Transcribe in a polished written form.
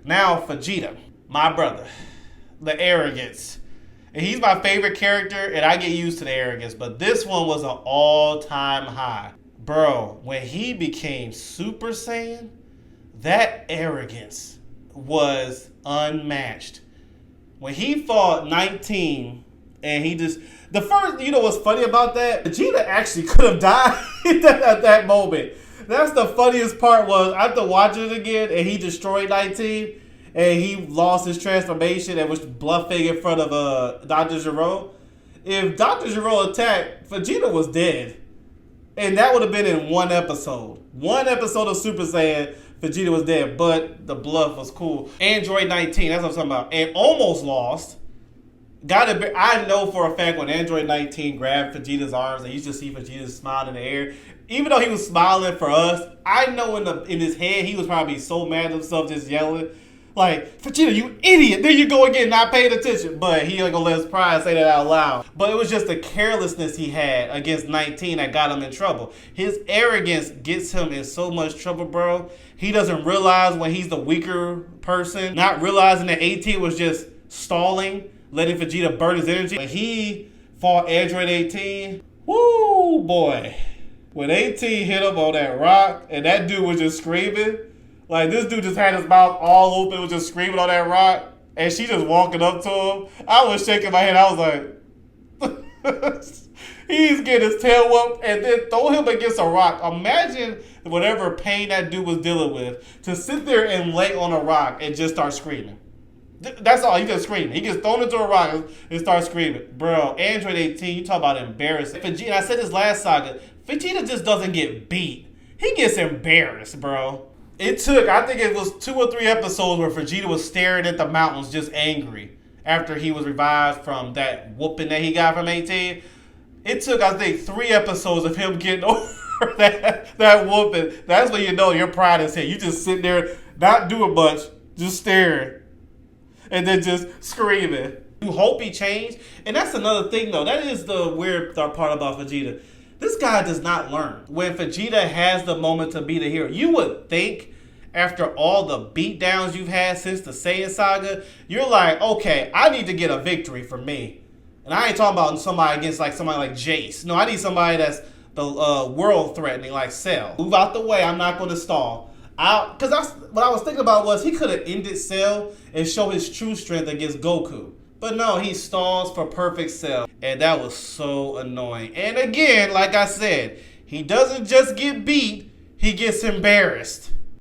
Now, Vegeta, my brother, the arrogance. And he's my favorite character, and I get used to the arrogance. But this one was an all-time high. Bro, when he became Super Saiyan, that arrogance was unmatched. When he fought 19, and he just... The first, you know what's funny about that? Vegeta actually could have died at that moment. That's the funniest part was, after watching it again, and he destroyed 19... and he lost his transformation and was bluffing in front of Dr. Gero. If Dr. Gero attacked, Vegeta was dead. And that would have been in one episode. One episode of Super Saiyan, Vegeta was dead. But the bluff was cool. Android 19, that's what I'm talking about. And almost lost. I know for a fact when Android 19 grabbed Vegeta's arms and you just see Vegeta smiling in the air. Even though he was smiling for us, I know in his head he was probably so mad at himself just yelling. Like, Vegeta, you idiot. There you go again, not paying attention. But he ain't gonna let his pride say that out loud. But it was just the carelessness he had against 19 that got him in trouble. His arrogance gets him in so much trouble, bro. He doesn't realize when he's the weaker person. Not realizing that 18 was just stalling, letting Vegeta burn his energy. When he fought Android 18, woo, boy. When 18 hit him on that rock and that dude was just screaming, like, this dude just had his mouth all open, was just screaming on that rock, and she just walking up to him. I was shaking my head. I was like, he's getting his tail whooped, and then throw him against a rock. Imagine whatever pain that dude was dealing with, to sit there and lay on a rock and just start screaming. That's all. He just screaming. He gets thrown into a rock and starts screaming. Bro, Android 18, you talk about embarrassing. Vegeta, I said this last saga, Vegeta just doesn't get beat. He gets embarrassed, bro. It took, I think it was 2 or 3 episodes where Vegeta was staring at the mountains just angry after he was revived from that whooping that he got from 18. It took, I think, 3 episodes of him getting over that whooping. That's when you know your pride is hit. You just sit there, not doing much, just staring, and then just screaming. You hope he changed. And that's another thing, though. That is the weird part about Vegeta. This guy does not learn. When Vegeta has the moment to be the hero, you would think after all the beatdowns you've had since the Saiyan saga, you're like, okay, I need to get a victory for me. And I ain't talking about somebody against like somebody like Jace. No, I need somebody that's the world threatening like Cell. Move out the way. I'm not going to stall. Because what I was thinking about was he could have ended Cell and show his true strength against Goku. But no, he stalls for perfect Cell. And that was so annoying. And again, like I said, he doesn't just get beat, he gets embarrassed.